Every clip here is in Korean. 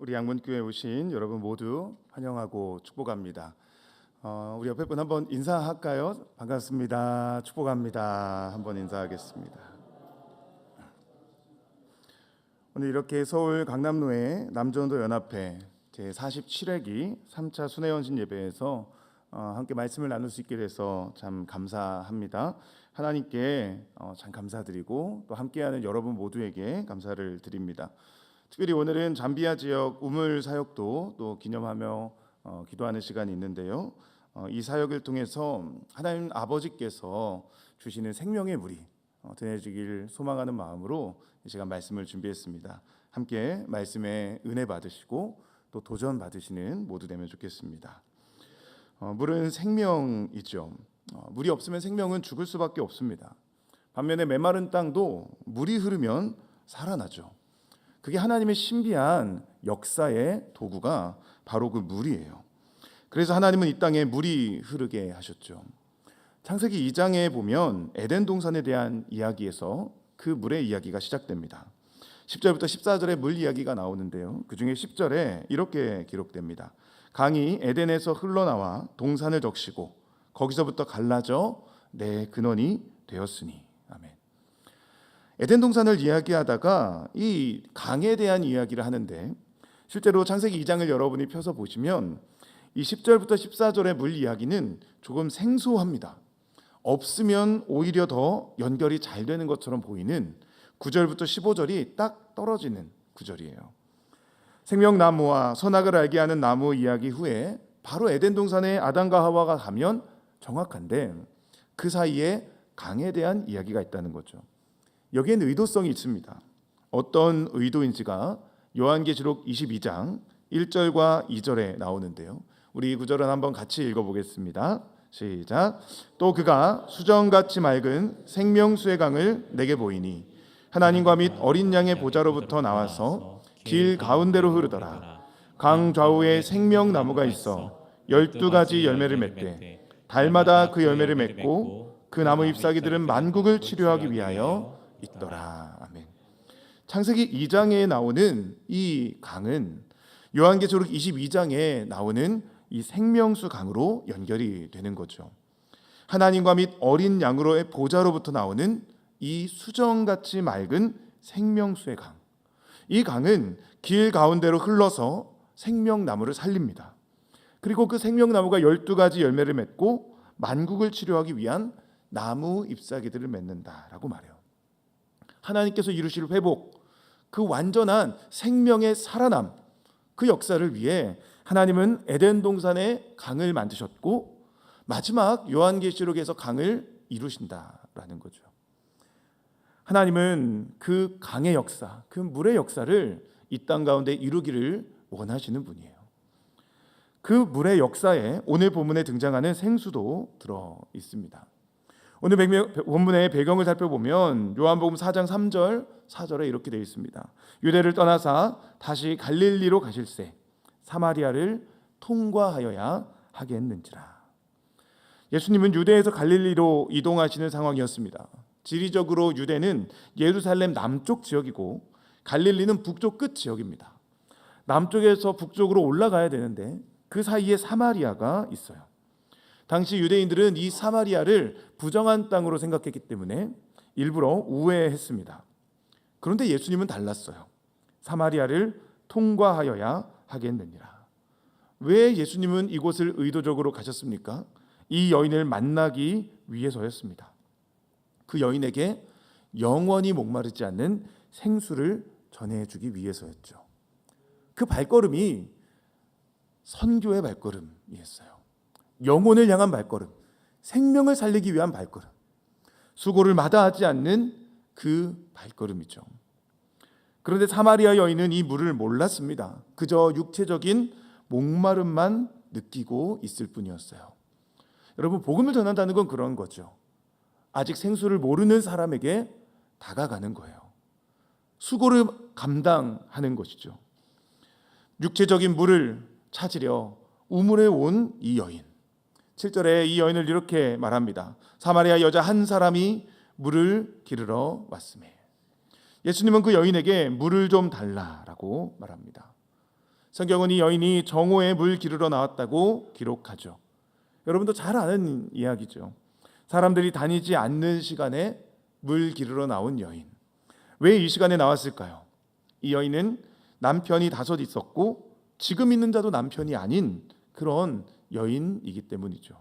우리 양문교회에 오신 여러분 모두 환영하고 축복합니다. 우리 옆에 분 한번 인사할까요? 반갑습니다. 축복합니다. 한번 인사하겠습니다. 오늘 이렇게 서울 강남로의 남전도 연합회 제47회기 3차 순회연신 예배에서 함께 말씀을 나눌 수 있게 돼서 참 감사합니다. 하나님께 참 감사드리고 또 함께하는 여러분 모두에게 감사를 드립니다. 특별히 오늘은 잠비아 지역 우물 사역도 또 기념하며 기도하는 시간이 있는데요. 이 사역을 통해서 하나님 아버지께서 주시는 생명의 물이 드내지길 소망하는 마음으로 이 시간 말씀을 준비했습니다. 함께 말씀에 은혜 받으시고 또 도전 받으시는 모두 되면 좋겠습니다. 물은 생명이죠. 물이 없으면 생명은 죽을 수밖에 없습니다. 반면에 메마른 땅도 물이 흐르면 살아나죠. 그게 하나님의 신비한 역사의 도구가 바로 그 물이에요. 그래서 하나님은 이 땅에 물이 흐르게 하셨죠. 창세기 2장에 보면 에덴 동산에 대한 이야기에서 그 물의 이야기가 시작됩니다. 10절부터 14절에 물 이야기가 나오는데요. 그 중에 10절에 이렇게 기록됩니다. 강이 에덴에서 흘러나와 동산을 적시고 거기서부터 갈라져 내 근원이 되었으니. 아멘. 에덴 동산을 이야기하다가 이 강에 대한 이야기를 하는데 실제로 창세기 2장을 여러분이 펴서 보시면 이 10절부터 14절의 물 이야기는 조금 생소합니다. 없으면 오히려 더 연결이 잘 되는 것처럼 보이는 9절부터 15절이 딱 떨어지는 구절이에요. 생명나무와 선악을 알게 하는 나무 이야기 후에 바로 에덴 동산에 아담과 하와가 가면 정확한데 그 사이에 강에 대한 이야기가 있다는 거죠. 여기엔 의도성이 있습니다. 어떤 의도인지가 요한계시록 22장 1절과 2절에 나오는데요. 우리 이 구절은 한번 같이 읽어보겠습니다. 시작. 또 그가 수정같이 맑은 생명수의 강을 내게 보이니 하나님과 및 어린 양의 보좌로부터 나와서 길 가운데로 흐르더라. 강 좌우에 생명나무가 있어 12가지 열매를 맺되 달마다 그 열매를 맺고 그 나무 잎사귀들은 만국을 치료하기 위하여 있더라. 아멘. 창세기 2장에 나오는 이 강은 요한계시록 22장에 나오는 이 생명수 강으로 연결이 되는 거죠. 하나님과 및 어린 양으로의 보좌로부터 나오는 이 수정같이 맑은 생명수의 강. 이 강은 길 가운데로 흘러서 생명나무를 살립니다. 그리고 그 생명나무가 12가지 열매를 맺고 만국을 치료하기 위한 나무 잎사귀들을 맺는다라고 말해요. 하나님께서 이루실 회복, 그 완전한 생명의 살아남, 그 역사를 위해 하나님은 에덴 동산에 강을 만드셨고 마지막 요한계시록에서 강을 이루신다라는 거죠. 하나님은 그 강의 역사, 그 물의 역사를 이 땅 가운데 이루기를 원하시는 분이에요. 그 물의 역사에 오늘 본문에 등장하는 생수도 들어 있습니다. 오늘 본문의 배경을 살펴보면 요한복음 4장 3절 4절에 이렇게 되어 있습니다. 유대를 떠나사 다시 갈릴리로 가실새 사마리아를 통과하여야 하겠는지라. 예수님은 유대에서 갈릴리로 이동하시는 상황이었습니다. 지리적으로 유대는 예루살렘 남쪽 지역이고 갈릴리는 북쪽 끝 지역입니다. 남쪽에서 북쪽으로 올라가야 되는데 그 사이에 사마리아가 있어요. 당시 유대인들은 이 사마리아를 부정한 땅으로 생각했기 때문에 일부러 우회했습니다. 그런데 예수님은 달랐어요. 사마리아를 통과하여야 하겠느니라. 왜 예수님은 이곳을 의도적으로 가셨습니까? 이 여인을 만나기 위해서였습니다. 그 여인에게 영원히 목마르지 않는 생수를 전해주기 위해서였죠. 그 발걸음이 선교의 발걸음이었어요. 영혼을 향한 발걸음, 생명을 살리기 위한 발걸음, 수고를 마다하지 않는 그 발걸음이죠. 그런데 사마리아 여인은 이 물을 몰랐습니다. 그저 육체적인 목마름만 느끼고 있을 뿐이었어요. 여러분, 복음을 전한다는 건 그런 거죠. 아직 생수를 모르는 사람에게 다가가는 거예요. 수고를 감당하는 것이죠. 육체적인 물을 찾으려 우물에 온 이 여인. 7절에 이 여인을 이렇게 말합니다. 사마리아 여자 한 사람이 물을 기르러 왔음에. 예수님은 그 여인에게 물을 좀 달라라고 말합니다. 성경은 이 여인이 정오에 물 기르러 나왔다고 기록하죠. 여러분도 잘 아는 이야기죠. 사람들이 다니지 않는 시간에 물 기르러 나온 여인. 왜 이 시간에 나왔을까요? 이 여인은 남편이 5 있었고 지금 있는 자도 남편이 아닌 그런 여인이기 때문이죠.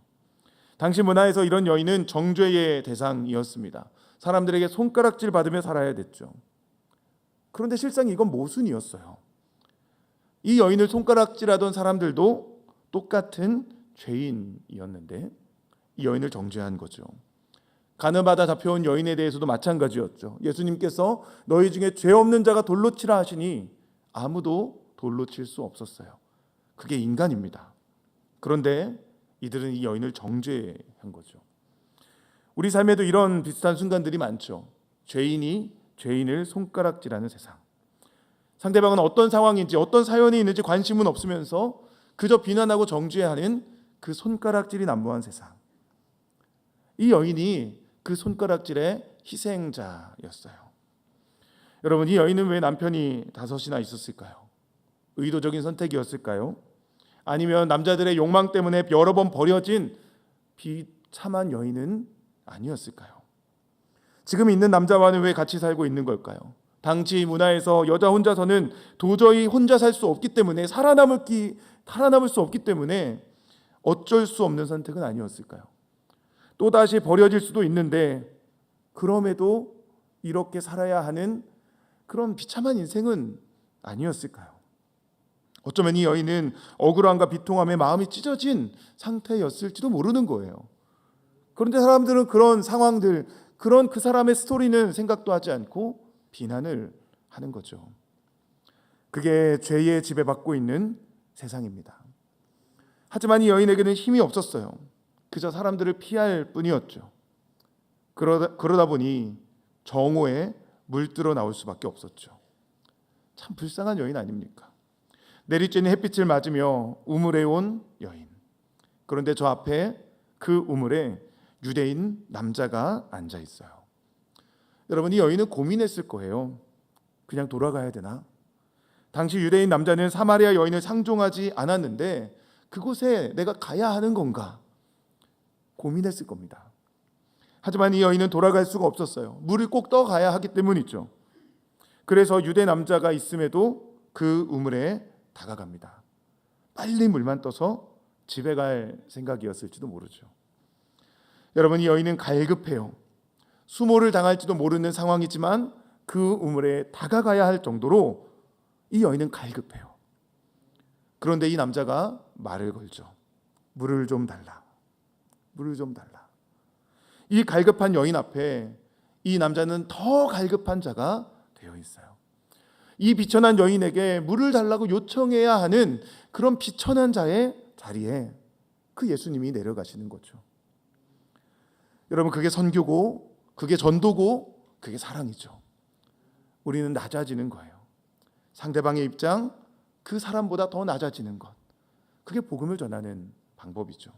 당시 문화에서 이런 여인은 정죄의 대상이었습니다. 사람들에게 손가락질 받으며 살아야 됐죠. 그런데 실상 이건 모순이었어요. 이 여인을 손가락질하던 사람들도 똑같은 죄인이었는데 이 여인을 정죄한 거죠. 가늠하다 잡혀온 여인에 대해서도 마찬가지였죠. 예수님께서 너희 중에 죄 없는 자가 돌로 치라 하시니 아무도 돌로 칠 수 없었어요. 그게 인간입니다. 그런데 이들은 이 여인을 정죄한 거죠. 우리 삶에도 이런 비슷한 순간들이 많죠. 죄인이 죄인을 손가락질하는 세상. 상대방은 어떤 상황인지 어떤 사연이 있는지 관심은 없으면서 그저 비난하고 정죄하는 그 손가락질이 난무한 세상. 이 여인이 그 손가락질의 희생자였어요. 여러분, 이 여인은 왜 남편이 5이나 있었을까요? 의도적인 선택이었을까요? 아니면 남자들의 욕망 때문에 여러 번 버려진 비참한 여인은 아니었을까요? 지금 있는 남자와는 왜 같이 살고 있는 걸까요? 당시 문화에서 여자 혼자서는 도저히 혼자 살 수 없기 때문에 살아남을 수 없기 때문에 어쩔 수 없는 선택은 아니었을까요? 또다시 버려질 수도 있는데 그럼에도 이렇게 살아야 하는 그런 비참한 인생은 아니었을까요? 어쩌면 이 여인은 억울함과 비통함에 마음이 찢어진 상태였을지도 모르는 거예요. 그런데 사람들은 그런 상황들, 그런 그 사람의 스토리는 생각도 하지 않고 비난을 하는 거죠. 그게 죄의 지배받고 있는 세상입니다. 하지만 이 여인에게는 힘이 없었어요. 그저 사람들을 피할 뿐이었죠. 그러다 보니 정오에 물들어 나올 수밖에 없었죠. 참 불쌍한 여인 아닙니까? 내리쬐는 햇빛을 맞으며 우물에 온 여인. 그런데 저 앞에 그 우물에 유대인 남자가 앉아 있어요. 여러분, 이 여인은 고민했을 거예요. 그냥 돌아가야 되나? 당시 유대인 남자는 사마리아 여인을 상종하지 않았는데 그곳에 내가 가야 하는 건가? 고민했을 겁니다. 하지만 이 여인은 돌아갈 수가 없었어요. 물을 꼭 떠가야 하기 때문이죠. 그래서 유대 남자가 있음에도 그 우물에 다가갑니다. 빨리 물만 떠서 집에 갈 생각이었을지도 모르죠. 여러분, 이 여인은 갈급해요. 수모를 당할지도 모르는 상황이지만 그 우물에 다가가야 할 정도로 이 여인은 갈급해요. 그런데 이 남자가 말을 걸죠. 물을 좀 달라. 물을 좀 달라. 이 갈급한 여인 앞에 이 남자는 더 갈급한 자가 되어 있어요. 이 비천한 여인에게 물을 달라고 요청해야 하는 그런 비천한 자의 자리에 그 예수님이 내려가시는 거죠. 여러분, 그게 선교고, 그게 전도고, 그게 사랑이죠. 우리는 낮아지는 거예요. 상대방의 입장, 그 사람보다 더 낮아지는 것. 그게 복음을 전하는 방법이죠.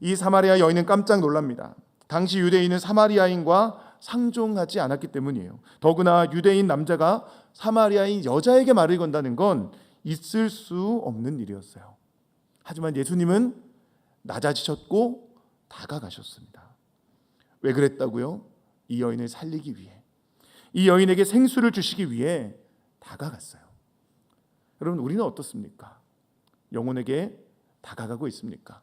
이 사마리아 여인은 깜짝 놀랍니다. 당시 유대인은 사마리아인과 상종하지 않았기 때문이에요. 더구나 유대인 남자가 사마리아인 여자에게 말을 건다는 건 있을 수 없는 일이었어요. 하지만 예수님은 낮아지셨고 다가가셨습니다. 왜 그랬다고요? 이 여인을 살리기 위해, 이 여인에게 생수를 주시기 위해 다가갔어요. 여러분, 우리는 어떻습니까? 영혼에게 다가가고 있습니까?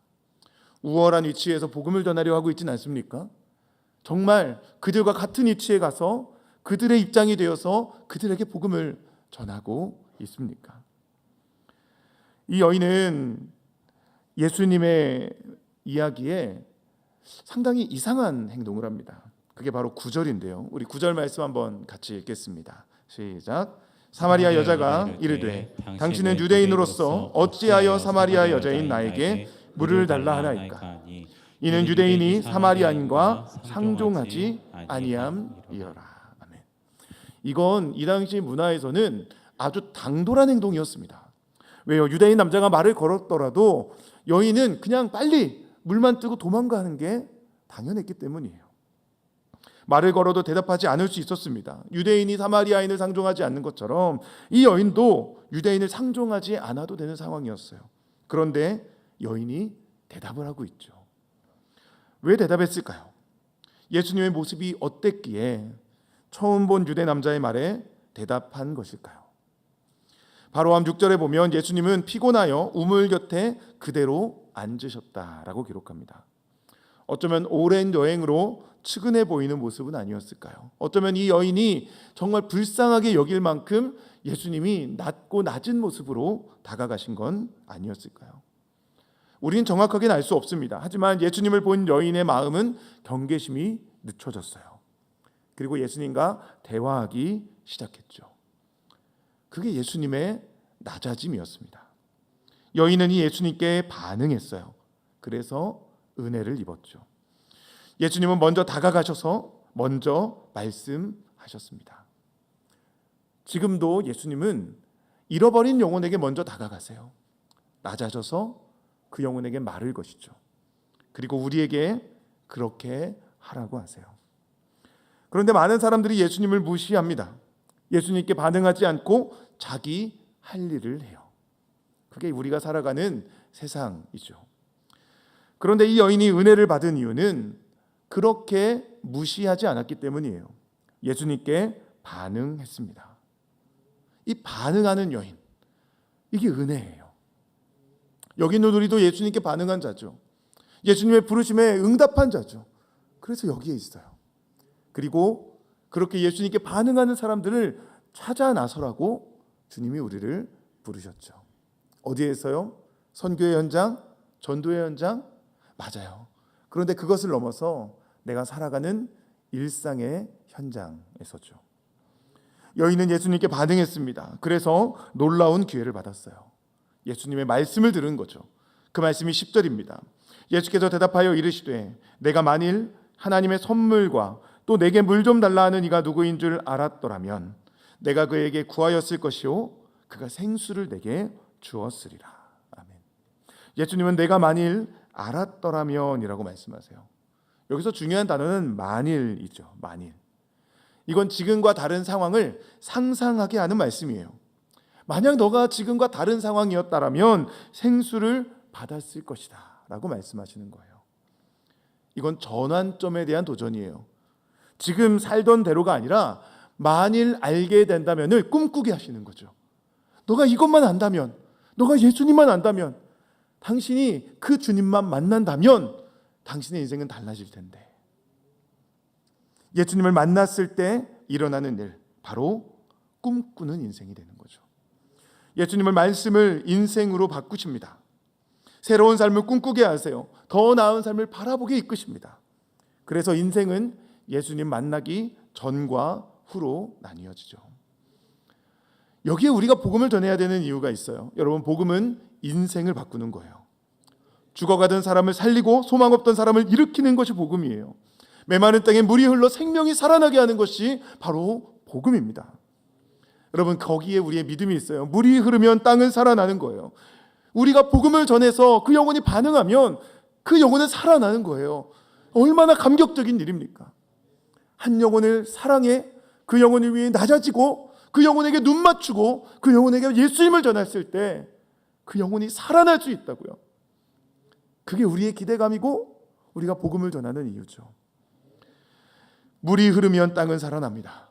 우월한 위치에서 복음을 전하려 하고 있지는 않습니까? 정말 그들과 같은 위치에 가서 그들의 입장이 되어서 그들에게 복음을 전하고 있습니까? 이 여인은 예수님의 이야기에 상당히 이상한 행동을 합니다. 그게 바로 9절인데요. 우리 9절 말씀 한번 같이 읽겠습니다. 시작. 사마리아 여자가 이르되 당신은 유대인으로서 어찌하여 사마리아 여자인 나에게 물을 달라 하나이까? 이는 유대인이 사마리아인과 상종하지 아니함이어라. 아멘. 이건 이 당시 문화에서는 아주 당돌한 행동이었습니다. 왜요? 유대인 남자가 말을 걸었더라도 여인은 그냥 빨리 물만 뜨고 도망가는 게 당연했기 때문이에요. 말을 걸어도 대답하지 않을 수 있었습니다. 유대인이 사마리아인을 상종하지 않는 것처럼 이 여인도 유대인을 상종하지 않아도 되는 상황이었어요. 그런데 여인이 대답을 하고 있죠. 왜 대답했을까요? 예수님의 모습이 어땠기에 처음 본 유대 남자의 말에 대답한 것일까요? 바로함 6절에 보면 예수님은 피곤하여 우물 곁에 그대로 앉으셨다라고 기록합니다. 어쩌면 오랜 여행으로 측은해 보이는 모습은 아니었을까요? 어쩌면 이 여인이 정말 불쌍하게 여길 만큼 예수님이 낮고 낮은 모습으로 다가가신 건 아니었을까요? 우리는 정확하게는 알 수 없습니다. 하지만 예수님을 본 여인의 마음은 경계심이 늦춰졌어요. 그리고 예수님과 대화하기 시작했죠. 그게 예수님의 낮아짐이었습니다. 여인은 이 예수님께 반응했어요. 그래서 은혜를 입었죠. 예수님은 먼저 다가가셔서 먼저 말씀하셨습니다. 지금도 예수님은 잃어버린 영혼에게 먼저 다가가세요. 낮아져서 그 영혼에게 말을 것이죠. 그리고 우리에게 그렇게 하라고 하세요. 그런데 많은 사람들이 예수님을 무시합니다. 예수님께 반응하지 않고 자기 할 일을 해요. 그게 우리가 살아가는 세상이죠. 그런데 이 여인이 은혜를 받은 이유는 그렇게 무시하지 않았기 때문이에요. 예수님께 반응했습니다. 이 반응하는 여인, 이게 은혜예요. 여기 있는 우리도 예수님께 반응한 자죠. 예수님의 부르심에 응답한 자죠. 그래서 여기에 있어요. 그리고 그렇게 예수님께 반응하는 사람들을 찾아 나서라고 주님이 우리를 부르셨죠. 어디에서요? 선교의 현장? 전도의 현장? 맞아요. 그런데 그것을 넘어서 내가 살아가는 일상의 현장에서죠. 여인은 예수님께 반응했습니다. 그래서 놀라운 기회를 받았어요. 예수님의 말씀을 들은 거죠. 그 말씀이 10절입니다. 예수께서 대답하여 이르시되 내가 만일 하나님의 선물과 또 내게 물 좀 달라 하는 이가 누구인 줄 알았더라면 내가 그에게 구하였을 것이요 그가 생수를 내게 주었으리라. 아멘. 예수님은 내가 만일 알았더라면이라고 말씀하세요. 여기서 중요한 단어는 만일이죠. 만일. 이건 지금과 다른 상황을 상상하게 하는 말씀이에요. 만약 너가 지금과 다른 상황이었다면 생수를 받았을 것이다 라고 말씀하시는 거예요. 이건 전환점에 대한 도전이에요. 지금 살던 대로가 아니라 만일 알게 된다면을 꿈꾸게 하시는 거죠. 너가 이것만 안다면, 너가 예수님만 안다면, 당신이 그 주님만 만난다면 당신의 인생은 달라질 텐데. 예수님을 만났을 때 일어나는 일, 바로 꿈꾸는 인생이 되는 거죠. 예수님의 말씀을 인생으로 바꾸십니다. 새로운 삶을 꿈꾸게 하세요. 더 나은 삶을 바라보게 이끄십니다. 그래서 인생은 예수님 만나기 전과 후로 나뉘어지죠. 여기에 우리가 복음을 전해야 되는 이유가 있어요. 여러분, 복음은 인생을 바꾸는 거예요. 죽어가던 사람을 살리고 소망 없던 사람을 일으키는 것이 복음이에요. 메마른 땅에 물이 흘러 생명이 살아나게 하는 것이 바로 복음입니다. 여러분, 거기에 우리의 믿음이 있어요. 물이 흐르면 땅은 살아나는 거예요. 우리가 복음을 전해서 그 영혼이 반응하면 그 영혼은 살아나는 거예요. 얼마나 감격적인 일입니까? 한 영혼을 사랑해 그 영혼을 위해 낮아지고 그 영혼에게 눈 맞추고 그 영혼에게 예수님을 전했을 때 그 영혼이 살아날 수 있다고요. 그게 우리의 기대감이고 우리가 복음을 전하는 이유죠. 물이 흐르면 땅은 살아납니다.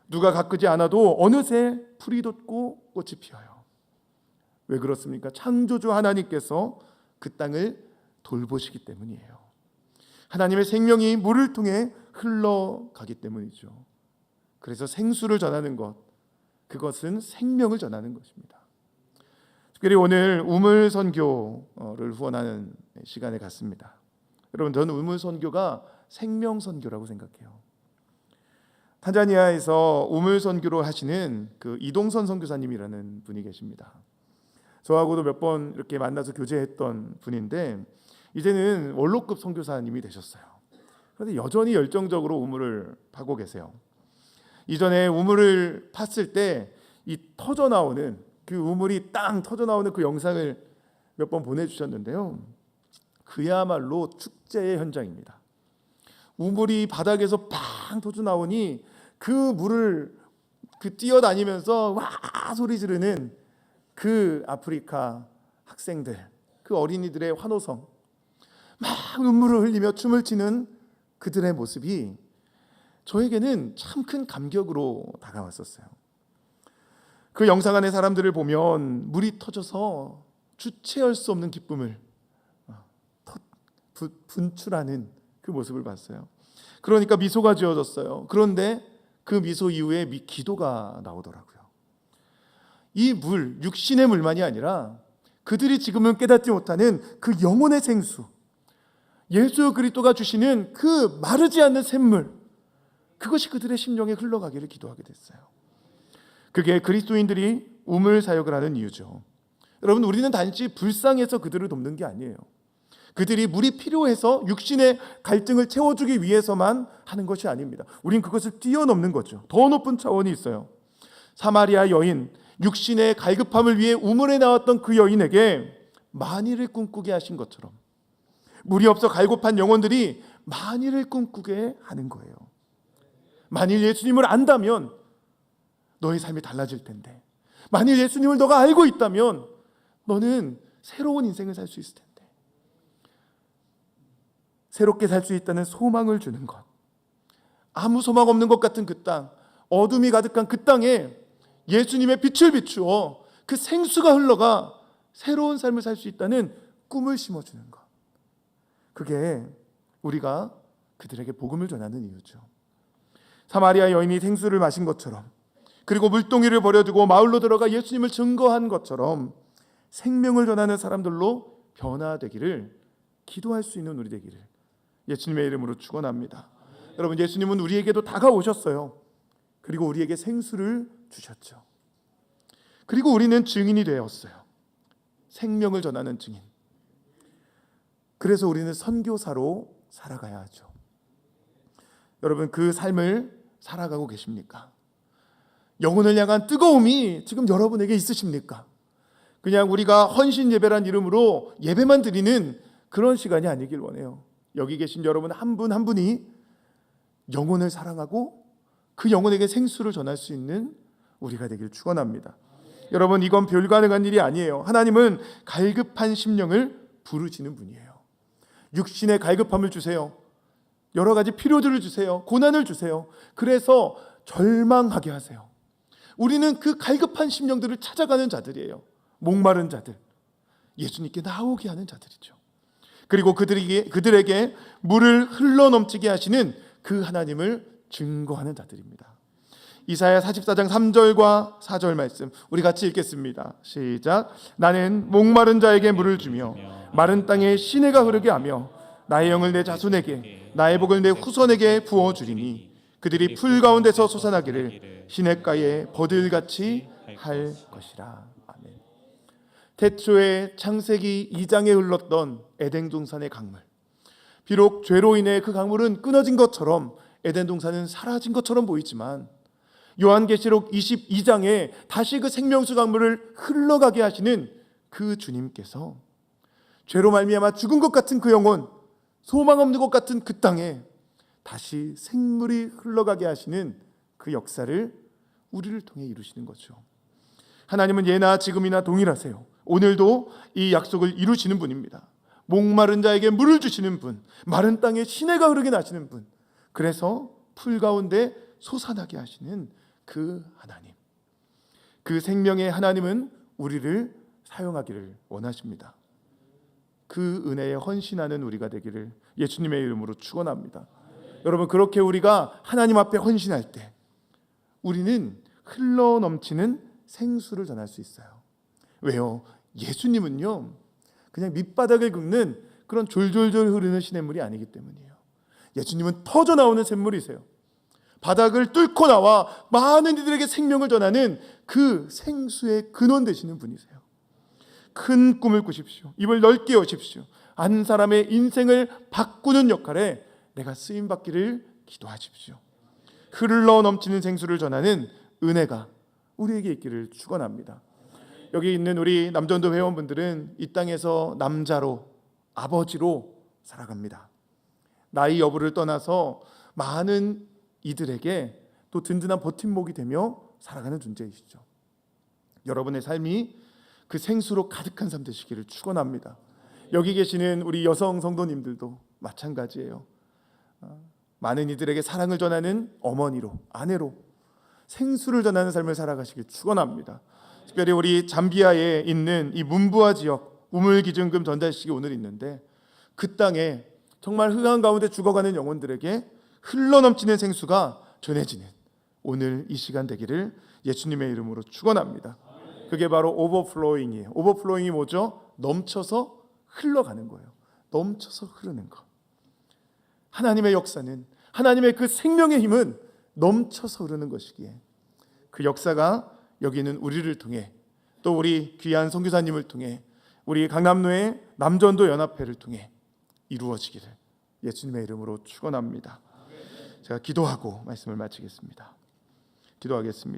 누가 가꾸지 않아도 어느새 풀이 돋고 꽃이 피어요. 왜 그렇습니까? 창조주 하나님께서 그 땅을 돌보시기 때문이에요. 하나님의 생명이 물을 통해 흘러가기 때문이죠. 그래서 생수를 전하는 것, 그것은 생명을 전하는 것입니다. 특별히 오늘 우물 선교를 후원하는 시간에 갔습니다. 여러분, 저는 우물 선교가 생명 선교라고 생각해요. 탄자니아에서 우물 선교로 하시는 그 이동선 선교사님이라는 분이 계십니다. 저하고도 몇 번 이렇게 만나서 교제했던 분인데 이제는 원로급 선교사님이 되셨어요. 그런데 여전히 열정적으로 우물을 파고 계세요. 이전에 우물을 팠을 때 이 터져 나오는 그 우물이 땅 터져 나오는 그 영상을 몇 번 보내주셨는데요. 그야말로 축제의 현장입니다. 우물이 바닥에서 팍 팡 터져 나오니 그 물을 뛰어다니면서 와 소리 지르는 그 아프리카 학생들, 그 어린이들의 환호성, 막 눈물을 흘리며 춤을 추는 그들의 모습이 저에게는 참 큰 감격으로 다가왔었어요. 그 영상 안의 사람들을 보면 물이 터져서 주체할 수 없는 기쁨을 분출하는 그 모습을 봤어요. 그러니까 미소가 지어졌어요. 그런데 그 미소 이후에 기도가 나오더라고요. 이 물, 육신의 물만이 아니라 그들이 지금은 깨닫지 못하는 그 영혼의 생수, 예수 그리스도가 주시는 그 마르지 않는 샘물, 그것이 그들의 심령에 흘러가기를 기도하게 됐어요. 그게 그리스도인들이 우물 사역을 하는 이유죠. 여러분, 우리는 단지 불쌍해서 그들을 돕는 게 아니에요. 그들이 물이 필요해서 육신의 갈증을 채워주기 위해서만 하는 것이 아닙니다. 우린 그것을 뛰어넘는 거죠. 더 높은 차원이 있어요. 사마리아 여인, 육신의 갈급함을 위해 우물에 나왔던 그 여인에게 만일을 꿈꾸게 하신 것처럼 물이 없어 갈급한 영혼들이 만일을 꿈꾸게 하는 거예요. 만일 예수님을 안다면 너의 삶이 달라질 텐데, 만일 예수님을 너가 알고 있다면 너는 새로운 인생을 살 수 있을 텐데, 새롭게 살 수 있다는 소망을 주는 것, 아무 소망 없는 것 같은 그 땅, 어둠이 가득한 그 땅에 예수님의 빛을 비추어 그 생수가 흘러가 새로운 삶을 살 수 있다는 꿈을 심어주는 것, 그게 우리가 그들에게 복음을 전하는 이유죠. 사마리아 여인이 생수를 마신 것처럼, 그리고 물동이를 버려두고 마을로 들어가 예수님을 증거한 것처럼 생명을 전하는 사람들로 변화되기를 기도할 수 있는 우리 되기를 예수님의 이름으로 축원합니다. 여러분, 예수님은 우리에게도 다가오셨어요. 그리고 우리에게 생수를 주셨죠. 그리고 우리는 증인이 되었어요. 생명을 전하는 증인. 그래서 우리는 선교사로 살아가야 하죠. 여러분, 그 삶을 살아가고 계십니까? 영혼을 향한 뜨거움이 지금 여러분에게 있으십니까? 그냥 우리가 헌신 예배란 이름으로 예배만 드리는 그런 시간이 아니길 원해요. 여기 계신 여러분 한 분 한 분이 영혼을 사랑하고 그 영혼에게 생수를 전할 수 있는 우리가 되길 축원합니다. 여러분, 이건 불가능한 일이 아니에요. 하나님은 갈급한 심령을 부르시는 분이에요. 육신의 갈급함을 주세요. 여러 가지 필요들을 주세요. 고난을 주세요. 그래서 절망하게 하세요. 우리는 그 갈급한 심령들을 찾아가는 자들이에요. 목마른 자들, 예수님께 나오게 하는 자들이죠. 그리고 그들에게 물을 흘러넘치게 하시는 그 하나님을 증거하는 자들입니다. 이사야 44장 3절과 4절 말씀 우리 같이 읽겠습니다. 시작. 나는 목마른 자에게 물을 주며 마른 땅에 시내가 흐르게 하며 나의 영을 내 자손에게 나의 복을 내 후손에게 부어주리니 그들이 풀 가운데서 솟아나기를 시냇가에 버들같이 할 것이라. 아멘. 태초에 창세기 2장에 흘렀던 에덴 동산의 강물, 비록 죄로 인해 그 강물은 끊어진 것처럼 에덴 동산은 사라진 것처럼 보이지만 요한계시록 22장에 다시 그 생명수 강물을 흘러가게 하시는 그 주님께서 죄로 말미암아 죽은 것 같은 그 영혼, 소망 없는 것 같은 그 땅에 다시 생물이 흘러가게 하시는 그 역사를 우리를 통해 이루시는 거죠. 하나님은 예나 지금이나 동일하세요. 오늘도 이 약속을 이루시는 분입니다. 목마른 자에게 물을 주시는 분, 마른 땅에 시내가 흐르게 하시는 분, 그래서 풀 가운데 솟아나게 하시는 그 하나님, 그 생명의 하나님은 우리를 사용하기를 원하십니다. 그 은혜에 헌신하는 우리가 되기를 예수님의 이름으로 축원합니다. 여러분, 그렇게 우리가 하나님 앞에 헌신할 때 우리는 흘러넘치는 생수를 전할 수 있어요. 왜요? 예수님은요 그냥 밑바닥을 긁는 그런 졸졸졸 흐르는 시냇물이 아니기 때문이에요. 예수님은 터져나오는 샘물이세요. 바닥을 뚫고 나와 많은 이들에게 생명을 전하는 그 생수의 근원 되시는 분이세요. 큰 꿈을 꾸십시오. 입을 넓게 여십시오. 한 사람의 인생을 바꾸는 역할에 내가 쓰임받기를 기도하십시오. 흘러 넘치는 생수를 전하는 은혜가 우리에게 있기를 축원합니다. 여기 있는 우리 남전도 회원분들은 이 땅에서 남자로, 아버지로 살아갑니다. 나이 여부를 떠나서 많은 이들에게 또 든든한 버팀목이 되며 살아가는 존재이시죠. 여러분의 삶이 그 생수로 가득한 삶 되시기를 축원합니다. 여기 계시는 우리 여성 성도님들도 마찬가지예요. 많은 이들에게 사랑을 전하는 어머니로, 아내로 생수를 전하는 삶을 살아가시길 축원합니다. 특별히 우리 잠비아에 있는 이 문부아 지역 우물기증금 전달식이 오늘 있는데, 그 땅에 정말 흑암 가운데 죽어가는 영혼들에게 흘러넘치는 생수가 전해지는 오늘 이 시간 되기를 예수님의 이름으로 축원합니다. 그게 바로 오버플로잉이에요. 오버플로잉이 뭐죠? 넘쳐서 흘러가는 거예요. 넘쳐서 흐르는 것. 하나님의 역사는, 하나님의 그 생명의 힘은 넘쳐서 흐르는 것이기에 그 역사가 여기 있는 우리를 통해, 또 우리 귀한 선교사님을 통해, 우리 강남로의 남전도 연합회를 통해 이루어지기를 예수님의 이름으로 축원합니다. 제가 기도하고 말씀을 마치겠습니다. 기도하겠습니다.